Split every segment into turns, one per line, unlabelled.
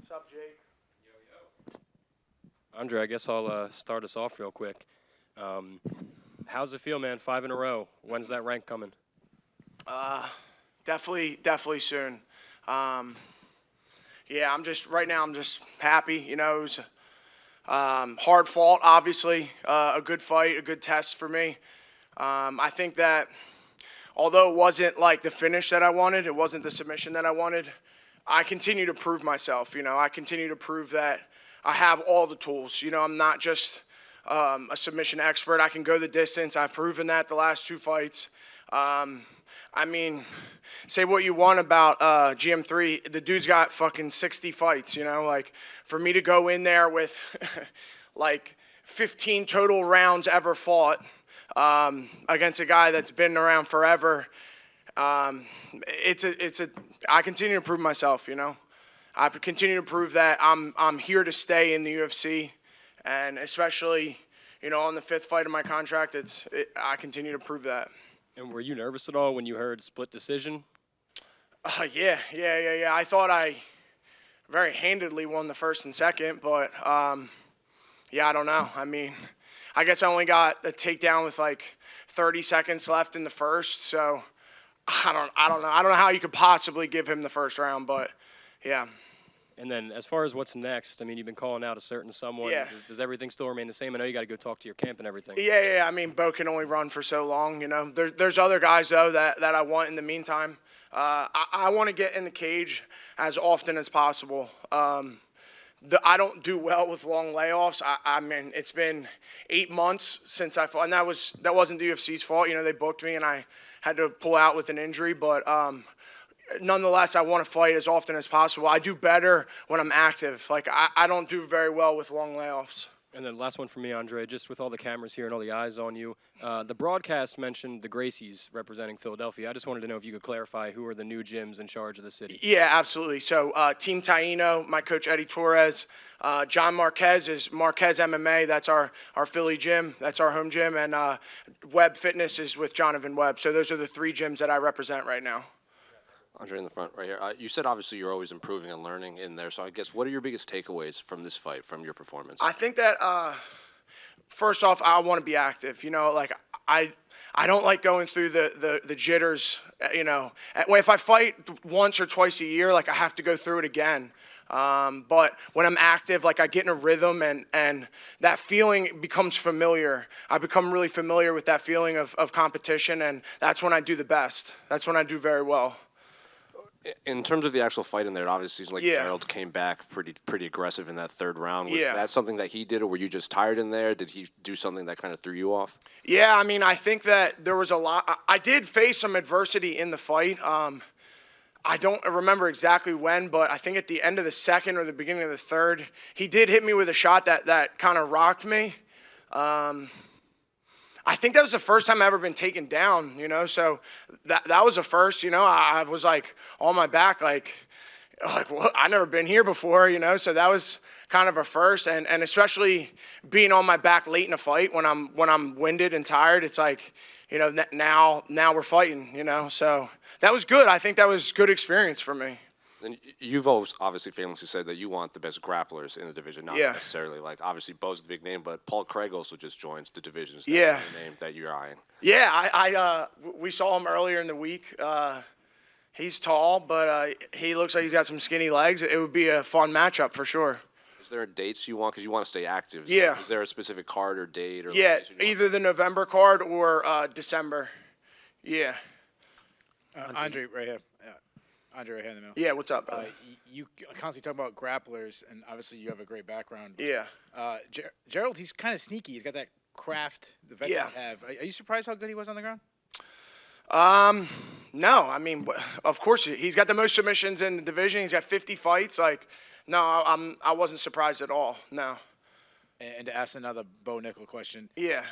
What's up, Jake?
Andre, I guess I'll start us off real quick. How's it feel, man? 5 in a row. When's that rank coming?
Definitely soon. Yeah, right now I'm just happy. You know, it was hard fought, obviously, a good fight, a good test for me. I think that although it wasn't like the finish that I wanted, it wasn't the submission that I wanted, I continue to prove myself. You know, I continue to prove that I have all the tools. You know, I'm not just a submission expert. I can go the distance. I've proven that the last 2 fights. I mean, say what you want about GM3. The dude's got fucking 60 fights, you know? Like, for me to go in there with, like, 15 total rounds ever fought against a guy that's been around forever, I continue to prove myself, you know? I continue to prove that I'm here to stay in the UFC, and especially, you know, on the 5th fight of my contract, I continue to prove that.
And were you nervous at all when you heard split decision?
Yeah. I thought I very handedly won the 1st and 2nd, but yeah, I don't know. I mean, I guess I only got a takedown with like 30 seconds left in the 1st, so I don't know. I don't know how you could possibly give him the 1st round, but yeah.
And then as far as what's next, I mean, you've been calling out a certain someone.
Yeah.
Does everything still remain the same? I know you got to go talk to your camp and everything.
Yeah. I mean, Bo can only run for so long, you know. There's other guys, though, that I want in the meantime. I want to get in the cage as often as possible. I don't do well with long layoffs. I mean, it's been 8 months since I fought, and that wasn't the UFC's fault. You know, they booked me, and I had to pull out with an injury, but nonetheless, I want to fight as often as possible. I do better when I'm active. Like, I don't do very well with long layoffs.
And then last one for me, Andre, just with all the cameras here and all the eyes on you, the broadcast mentioned the Gracies representing Philadelphia. I just wanted to know if you could clarify who are the new gyms in charge of the city.
Yeah, absolutely. So Team Taino, my coach Eddie Torres, John Marquez is Marquez MMA. That's our Philly gym. That's our home gym. And Webb Fitness is with Jonathan Webb. So those are the 3 gyms that I represent right now.
Andre in the front right here. You said obviously you're always improving and learning in there. So I guess what are your biggest takeaways from this fight, from your performance?
I think that first off, I want to be active. You know, like I don't like going through the jitters. You know, if I fight once or twice a year, like I have to go through it again. But when I'm active, like I get in a rhythm and that feeling becomes familiar. I become really familiar with that feeling of competition, and that's when I do the best. That's when I do very well.
In terms of the actual fight in there, it obviously seems like
Yeah.
Gerald came back pretty aggressive in that 3rd round. Was
Yeah.
that something that he did, or were you just tired in there? Did he do something that kind of threw you off?
Yeah, I mean, I think that there was a lot. I did face some adversity in the fight. I don't remember exactly when, but I think at the end of the 2nd or the beginning of the 3rd, he did hit me with a shot that kind of rocked me. I think that was the first time I've ever been taken down, you know, so that was a first, you know. I was like on my back, like what? I've never been here before, you know, so that was kind of a first, and especially being on my back late in a fight when I'm winded and tired, it's like, you know, now we're fighting, you know, so that was good. I think that was good experience for me.
And you've always obviously famously said that you want the best grapplers in the division, not
Yeah.
necessarily like obviously Bo's the big name, but Paul Craig also just joins the divisions.
Yeah.
The name that you're eyeing.
Yeah, we saw him earlier in the week. He's tall, but he looks like he's got some skinny legs. It would be a fun matchup for sure.
Is there dates you want? Because you want to stay active.
Yeah.
Is there a specific card or date? Or
Yeah,
location you want?
either the November card or December. Yeah.
Andre right here. Andre right here in the middle.
Yeah, what's up?
You constantly talk about grapplers, and obviously you have a great background.
Yeah.
Gerald, he's kind of sneaky. He's got that craft the veterans
Yeah.
have. Are you surprised how good he was on the ground?
No, I mean, of course, he's got the most submissions in the division. He's got 50 fights. Like, no, I wasn't surprised at all. No.
And to ask another Bo Nickal question.
Yeah.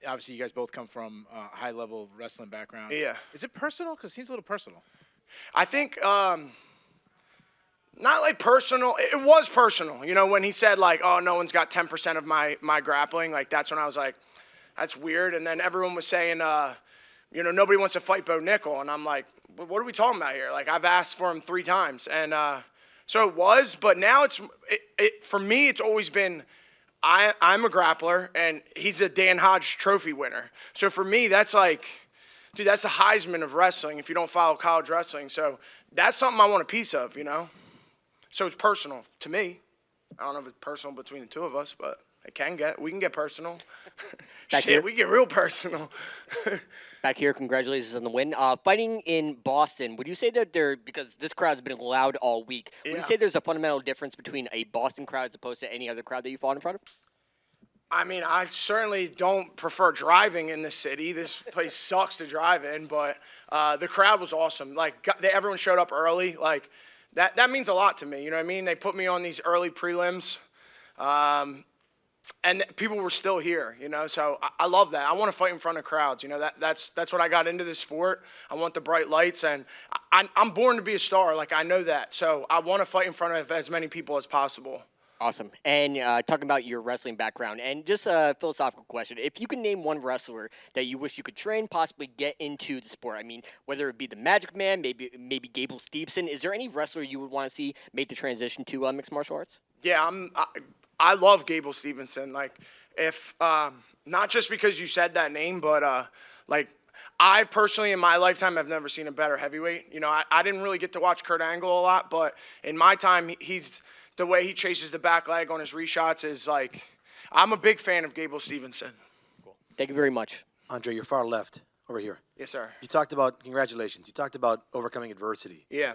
Obviously, you guys both come from a high-level wrestling background.
Yeah.
Is it personal? Because it seems a little personal.
I think, not like personal. It was personal. You know, when he said, like, oh, no one's got 10% of my grappling, like, that's when I was like, that's weird. And then everyone was saying, you know, nobody wants to fight Bo Nickal. And I'm like, what are we talking about here? Like, I've asked for him 3 times. And So it was, but now for me, it's always been I'm a grappler, and he's a Dan Hodge trophy winner. So for me, that's like, dude, that's the Heisman of wrestling if you don't follow college wrestling. So that's something I want a piece of, you know? So it's personal to me. I don't know if it's personal between the two of us, but we can get personal. Shit, we get real personal.
Back here, congratulations on the win. Fighting in Boston, would you say that because this crowd's been loud all week, would you say there's a fundamental difference between a Boston crowd as opposed to any other crowd that you fought in front of?
I mean, I certainly don't prefer driving in this city. This place sucks to drive in, but the crowd was awesome. Like, everyone showed up early. Like, that means a lot to me. You know what I mean? They put me on these early prelims. And people were still here, you know, so I love that. I want to fight in front of crowds, you know. That's what I got into this sport. I want the bright lights, and I'm born to be a star. Like, I know that, so I want to fight in front of as many people as possible.
Awesome. And talking about your wrestling background, and just a philosophical question. If you can name one wrestler that you wish you could train, possibly get into the sport, I mean, whether it be the Magic Man, maybe Gable Steveson, is there any wrestler you would want to see make the transition to mixed martial arts?
Yeah, I love Gable Steveson. Like, if not just because you said that name, but like, I personally in my lifetime have never seen a better heavyweight. You know, I didn't really get to watch Kurt Angle a lot, but in my time, the way he chases the back leg on his reshots is like, I'm a big fan of Gable Steveson.
Cool. Thank you very much.
Andre, you're far left over here.
Yes, sir.
You talked about, congratulations, you talked about overcoming adversity.
Yeah.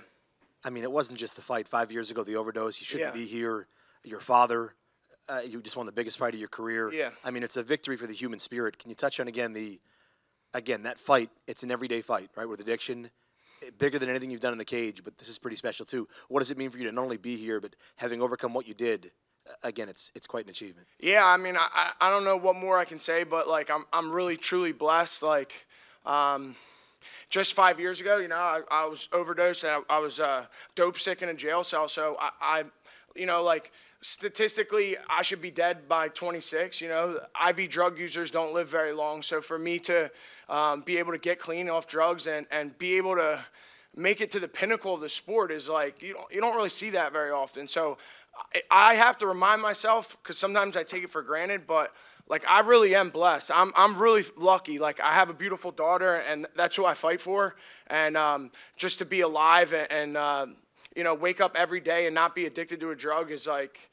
I mean, it wasn't just the fight 5 years ago, the overdose. You shouldn't be here. Your father, you just won the biggest fight of your career.
Yeah.
I mean, it's a victory for the human spirit. Can you touch on, again, that fight? It's an everyday fight, right, with addiction. Bigger than anything you've done in the cage, but this is pretty special, too. What does it mean for you to not only be here, but having overcome what you did? Again, it's quite an achievement.
Yeah, I mean, I don't know what more I can say, but, like, I'm really, truly blessed. Like, just 5 years ago, you know, I was overdosed, and I was dope sick in a jail cell, so I you know, like, statistically, I should be dead by 26. You know, IV drug users don't live very long. So for me to be able to get clean off drugs and be able to make it to the pinnacle of the sport is like, you don't really see that very often. So I have to remind myself, because sometimes I take it for granted, but like, I really am blessed. I'm really lucky. Like, I have a beautiful daughter, and that's who I fight for. And just to be alive and you know, wake up every day and not be addicted to a drug is like,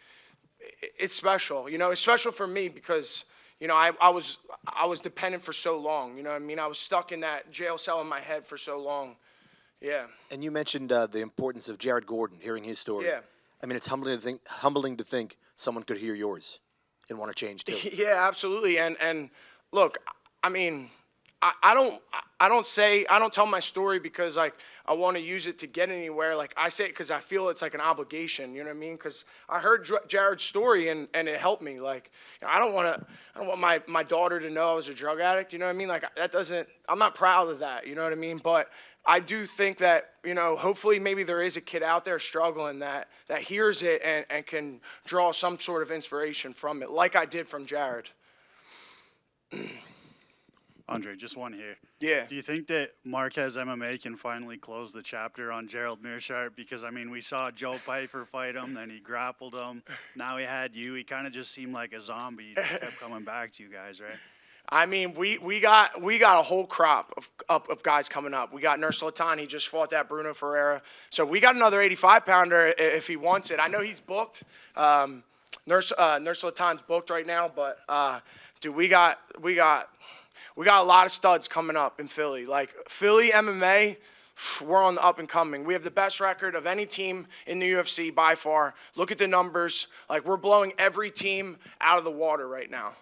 it's special. You know, it's special for me because, you know, I was dependent for so long. You know what I mean? I was stuck in that jail cell in my head for so long. Yeah.
And you mentioned the importance of Jared Gordon, hearing his story.
Yeah.
I mean, it's humbling to think someone could hear yours and want to change too.
Yeah, absolutely. And look, I mean, I don't tell my story because like I want to use it to get anywhere. Like, I say it because I feel it's like an obligation. You know what I mean? Because I heard Jared's story and it helped me. Like, you know, I don't want my daughter to know I was a drug addict. You know what I mean? Like, I'm not proud of that. You know what I mean? But I do think that, you know, hopefully maybe there is a kid out there struggling that hears it and can draw some sort of inspiration from it, like I did from Jared.
Andre, just one here.
Yeah.
Do you think that Marquez MMA can finally close the chapter on Gerald Meerschaert? Because, I mean, we saw Joe Pyfer fight him, then he grappled him. Now he had you. He kind of just seemed like a zombie. He just kept coming back to you guys, right?
I mean, we got a whole crop of guys coming up. We got Nursultan. He just fought that Bruno Ferreira. So we got another 85-pounder if he wants it. I know he's booked. Nursultan's booked right now, but dude, we got a lot of studs coming up in Philly. Like, Philly MMA, we're on the up and coming. We have the best record of any team in the UFC by far. Look at the numbers. Like, we're blowing every team out of the water right now.